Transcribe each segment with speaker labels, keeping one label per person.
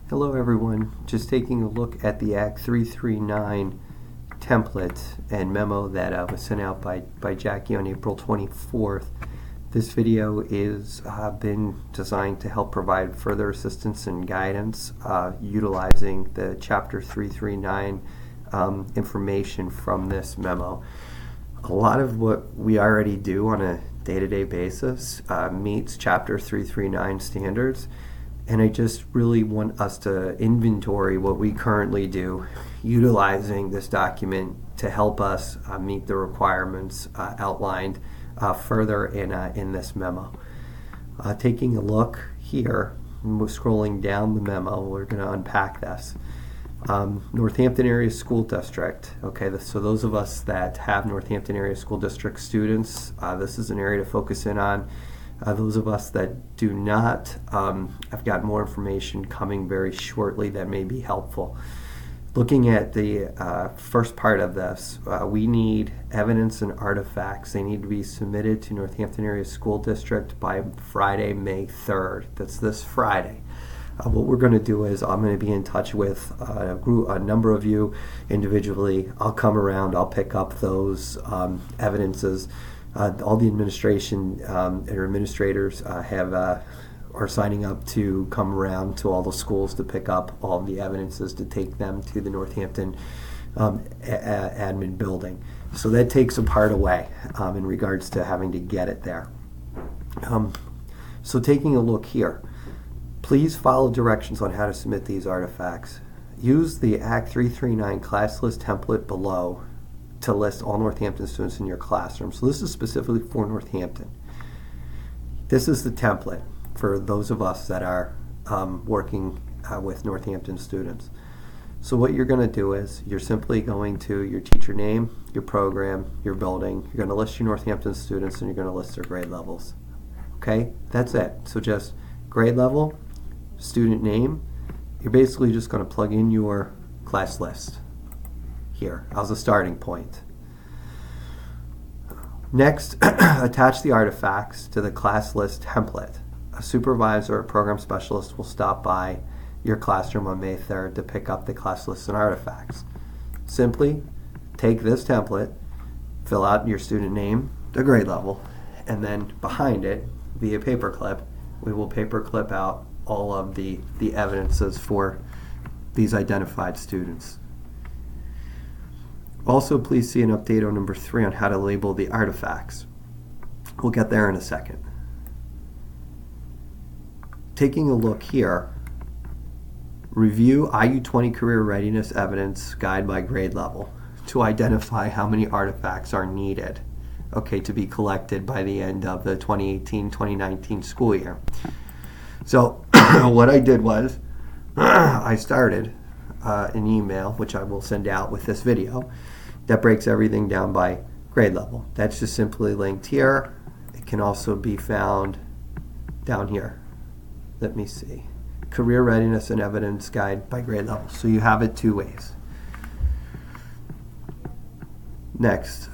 Speaker 1: Hello everyone, just taking a look at the Act 339 template and memo that was sent out by Jackie on April 24th. This video is been designed to help provide further assistance and guidance utilizing the Chapter 339 information from this memo. A lot of what we already do on a day-to-day basis meets Chapter 339 standards. And I just really want us to inventory what we currently do, utilizing this document to help us meet the requirements outlined further in this memo. Taking a look here, scrolling down the memo, we're going to unpack this. Northampton Area School District. Okay, so those of us that have Northampton Area School District students, this is an area to focus in on. Those of us that do not, I've got more information coming very shortly that may be helpful. Looking at the first part of this, we need evidence and artifacts. They need to be submitted to Northampton Area School District by Friday, May 3rd. That's this Friday. What we're going to do is I'm going to be in touch with a number of you individually. I'll come around, I'll pick up those evidences. All the administration and administrators are signing up to come around to all the schools to pick up all the evidences to take them to the Northampton admin building. So that takes a part away in regards to having to get it there. So taking a look here, please follow directions on how to submit these artifacts. Use the Act 339 class list template below to list all Northampton students in your classroom. So this is specifically for Northampton. This is the template for those of us that are working with Northampton students. So what you're going to do is you're simply going to your teacher name, your program, your building. You're going to list your Northampton students and you're going to list their grade levels. Okay, that's it. So just grade level, student name. You're basically just going to plug in your class list here as a starting point. Next, attach the artifacts to the class list template. A supervisor or program specialist will stop by your classroom on May 3rd to pick up the class lists and artifacts. Simply take this template, fill out your student name, the grade level, and then behind it, via paperclip, we will paperclip out all of the evidences for these identified students. Also, please see an update on number 3 on how to label the artifacts. We'll get there in a second. Taking a look here, review IU20 Career Readiness Evidence Guide by grade level to identify how many artifacts are needed, okay, to be collected by the end of the 2018-2019 school year. So what I did was I started an email, which I will send out with this video, that breaks everything down by grade level. That's just simply linked here. It can also be found down here. Let me see. Career Readiness and Evidence Guide by grade level. So you have it two ways. Next,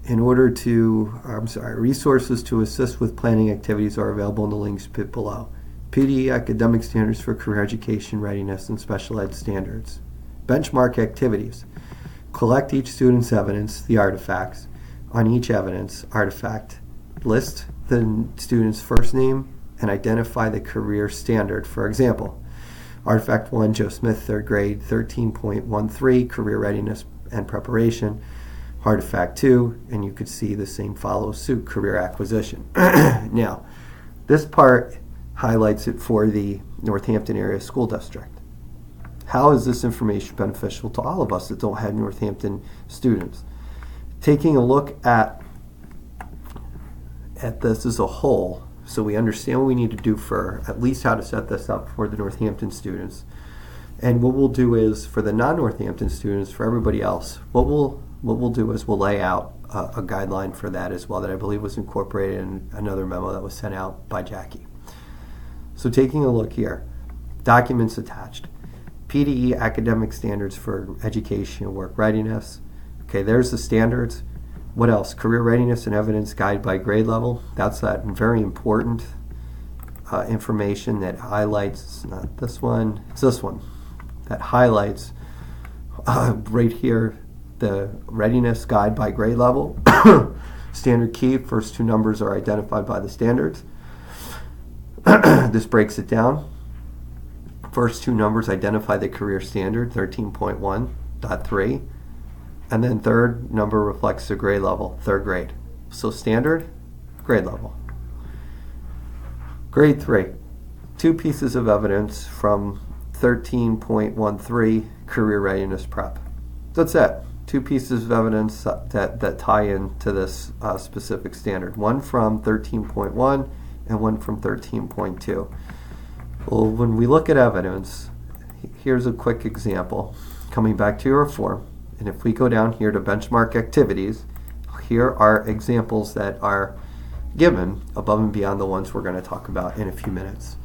Speaker 1: resources to assist with planning activities are available in the links below. PDE Academic Standards for Career Education Readiness and Special Ed Standards. Benchmark activities. Collect each student's evidence, the artifacts. On each evidence artifact, list the student's first name and identify the career standard. For example, Artifact 1, Joe Smith, 3rd grade, 13.13, Career Readiness and Preparation. Artifact 2, and you could see the same follows suit, Career Acquisition. Now, this part highlights it for the Northampton Area School District. How is this information beneficial to all of us that don't have Northampton students? Taking a look at this as a whole, so we understand what we need to do for at least how to set this up for the Northampton students. And what we'll do is for the non-Northampton students, for everybody else, what we'll do is we'll lay out a guideline for that as well that I believe was incorporated in another memo that was sent out by Jackie. So taking a look here, documents attached. PDE Academic Standards for Education and Work Readiness. Okay, there's the standards. What else? Career Readiness and Evidence Guide by grade level. That's that very important information that highlights, not this one, it's this one, that highlights right here the readiness guide by grade level. Standard key, first two numbers are identified by the standards. This breaks it down. First two numbers identify the career standard, 13.1.3. And then third number reflects the grade level, third grade. So standard, grade level. Grade 3, two pieces of evidence from 13.13 career readiness prep. That's it. Two pieces of evidence that tie into this specific standard. One from 13.1 and one from 13.2. Well, when we look at evidence, here's a quick example. Coming back to your form, and if we go down here to benchmark activities, here are examples that are given above and beyond the ones we're going to talk about in a few minutes.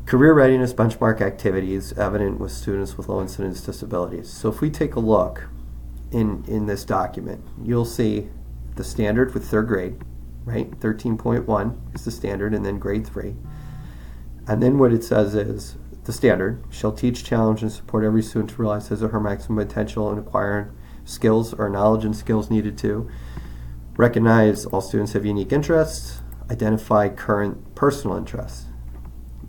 Speaker 1: Career readiness benchmark activities evident with students with low incidence disabilities. So if we take a look in this document, you'll see the standard with third grade, right? 13.1 is the standard, and then grade 3. And then what it says is, the standard shall teach, challenge, and support every student to realize his or her maximum potential and acquire skills or knowledge and skills needed to recognize all students have unique interests, identify current personal interests.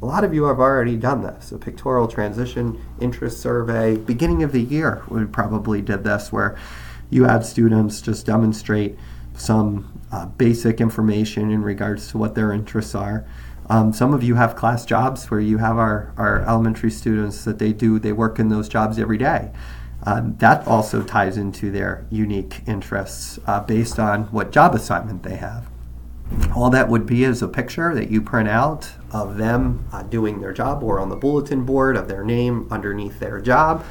Speaker 1: A lot of you have already done this. A pictorial transition interest survey, beginning of the year, we probably did this, where you had students just demonstrate some basic information in regards to what their interests are. Some of you have class jobs where you have our elementary students that they work in those jobs every day. That also ties into their unique interests based on what job assignment they have. All that would be is a picture that you print out of them doing their job, or on the bulletin board of their name underneath their job.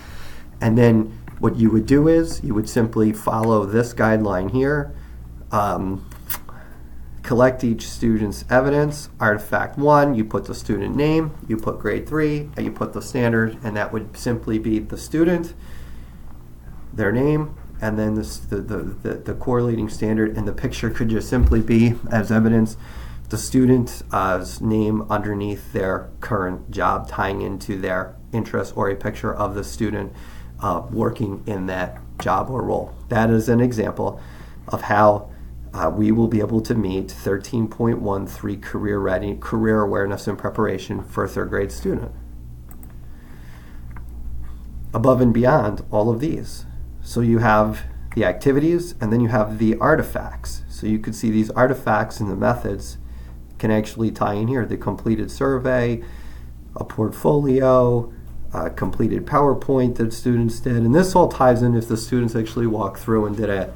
Speaker 1: And then what you would do is you would simply follow this guideline here. Collect each student's evidence. Artifact 1, you put the student name, you put grade 3, and you put the standard, and that would simply be the student, their name, and then the correlating standard, and the picture could just simply be, as evidence, the student's name underneath their current job, tying into their interest, or a picture of the student working in that job or role. That is an example of how we will be able to meet 13.13 career awareness and preparation for a third grade student. Above and beyond all of these. So you have the activities, and then you have the artifacts. So you could see these artifacts and the methods can actually tie in here. The completed survey, a portfolio, a completed PowerPoint that students did. And this all ties in if the students actually walked through and did a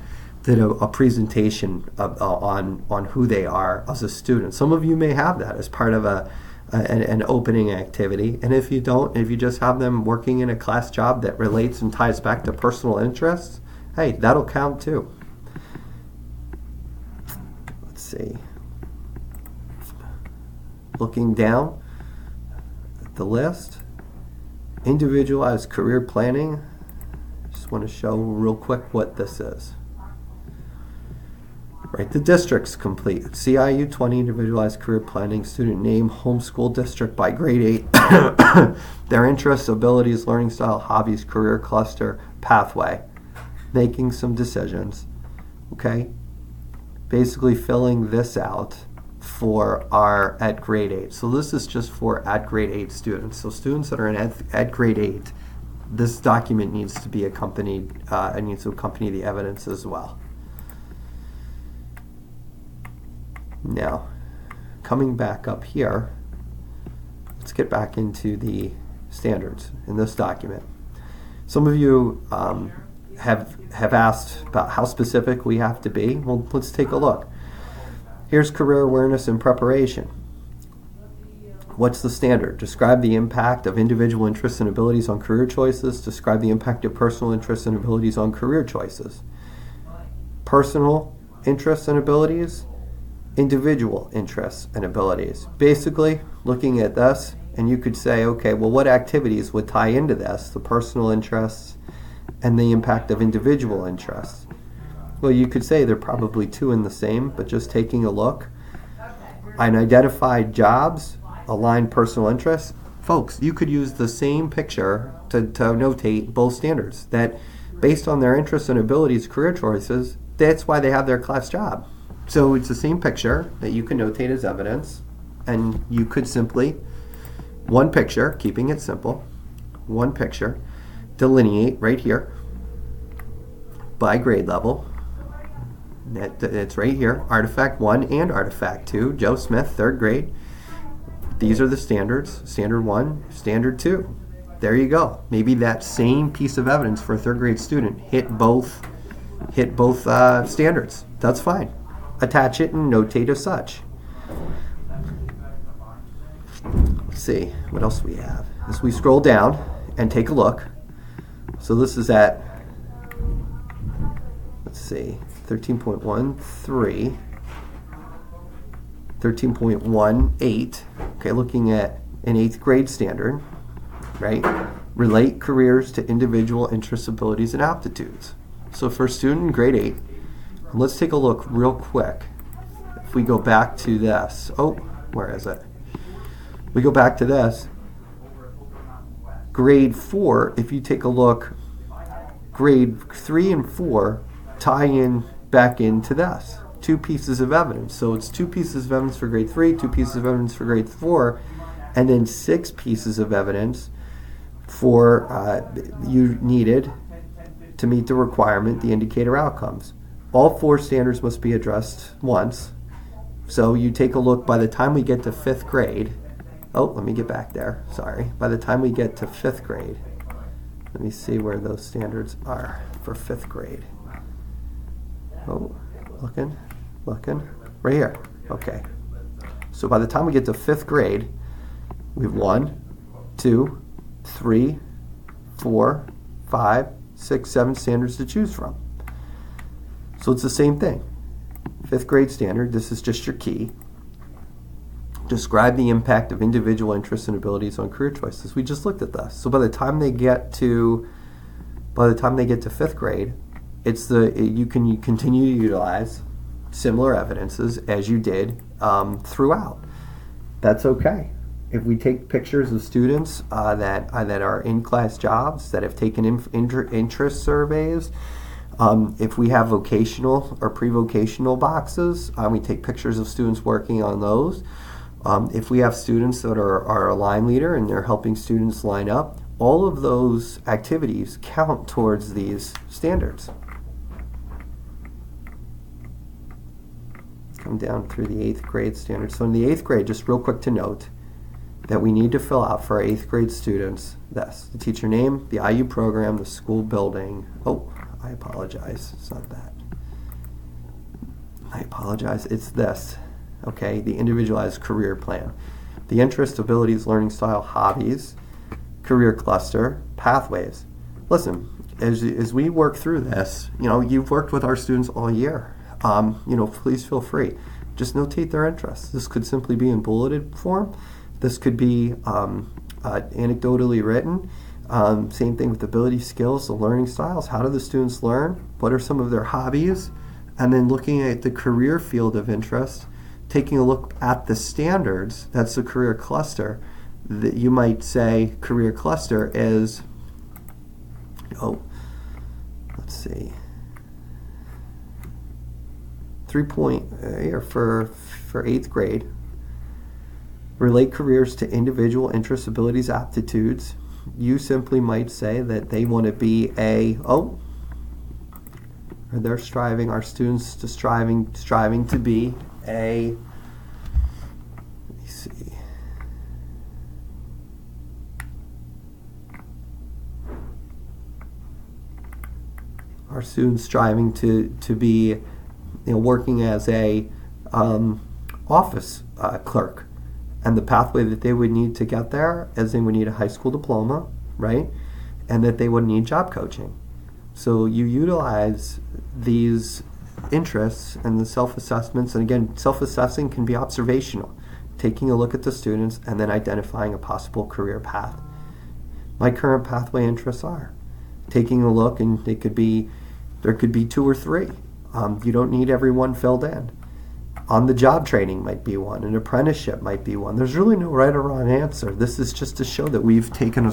Speaker 1: presentation on who they are as a student. Some of you may have that as part of an opening activity, and if you don't, if you just have them working in a class job that relates and ties back to personal interests, hey, that'll count too. Let's see. Looking down at the list, individualized career planning. Just want to show real quick what this is. Right, the district's complete. CIU 20, individualized career planning, student name, homeschool district by grade 8, their interests, abilities, learning style, hobbies, career cluster, pathway. Making some decisions, okay? Basically filling this out for our at grade 8. So this is just for at grade 8 students. So students that are in at grade 8, this document needs to be accompanied, it needs to accompany the evidence as well. Now, coming back up here, let's get back into the standards in this document. Some of you have asked about how specific we have to be. Well, let's take a look. Here's career awareness and preparation. What's the standard? Describe the impact of individual interests and abilities on career choices. Describe the impact of personal interests and abilities on career choices. Personal interests and abilities, individual interests and abilities. Basically, looking at this, and you could say, okay, well, what activities would tie into this? The personal interests and the impact of individual interests. Well, you could say they're probably two in the same, but just taking a look. and identified jobs, aligned personal interests. Folks, you could use the same picture to notate both standards. That based on their interests and abilities, career choices, that's why they have their class job. So it's the same picture that you can notate as evidence, and you could simply, one picture, keeping it simple, one picture, delineate right here by grade level. It's right here, Artifact 1 and Artifact 2, Joe Smith, 3rd grade. These are the standards, Standard 1, Standard 2. There you go. Maybe that same piece of evidence for a 3rd grade student hit both standards. That's fine. Attach it and notate as such. Let's see, what else we have? As we scroll down and take a look, so this is at, let's see, 13.13, 13.18, okay, looking at an 8th grade standard, right? Relate careers to individual interests, abilities, and aptitudes. So for a student in grade 8, let's take a look real quick. If we go back to this, where is it? We go back to this. Grade 4, if you take a look, grade 3 and 4 tie in back into this. 2 pieces of evidence. So it's 2 pieces of evidence for grade 3, 2 pieces of evidence for grade 4, and then 6 pieces of evidence for you needed to meet the requirement, the indicator outcomes. All 4 standards must be addressed once. So you take a look, by the time we get to 5th grade, let me get back there, sorry. By the time we get to 5th grade, let me see where those standards are for 5th grade. Looking, right here, okay. So by the time we get to 5th grade, we have 1, 2, 3, 4, 5, 6, 7 standards to choose from. So it's the same thing. 5th grade standard, this is just your key. Describe the impact of individual interests and abilities on career choices. We just looked at this. So by the time they get to 5th grade, you can continue to utilize similar evidences as you did throughout. That's okay. If we take pictures of students that are in class jobs, that have taken interest surveys, if we have vocational or pre-vocational boxes, we take pictures of students working on those. If we have students that are a line leader and they're helping students line up, all of those activities count towards these standards. Come down through the 8th grade standards. So in the 8th grade, just real quick to note that we need to fill out for our 8th grade students this: the teacher name, the IU program, the school building. I apologize, it's not that. I apologize, it's this. Okay, the individualized career plan. The interest, abilities, learning style, hobbies, career cluster, pathways. Listen, as we work through this, you've worked with our students all year. Please feel free. Just notate their interests. This could simply be in bulleted form. This could be anecdotally written. Same thing with ability, skills, the learning styles. How do the students learn? What are some of their hobbies? And then looking at the career field of interest, taking a look at the standards, that's the career cluster. That you might say career cluster is, let's see, 3 point here for 8th grade. Relate careers to individual interests, abilities, aptitudes. You simply might say that they want to be or they're striving, our students to striving to be let me see. Our students striving to be, working as a office clerk, and the pathway that they would need to get there is they would need a high school diploma, right? And that they would need job coaching. So you utilize these interests and the self-assessments, and again, self-assessing can be observational, taking a look at the students and then identifying a possible career path. My current pathway interests are taking a look, and there could be 2 or 3. You don't need everyone filled in. On-the-job training might be one. An apprenticeship might be one. There's really no right or wrong answer. This is just to show that we've taken a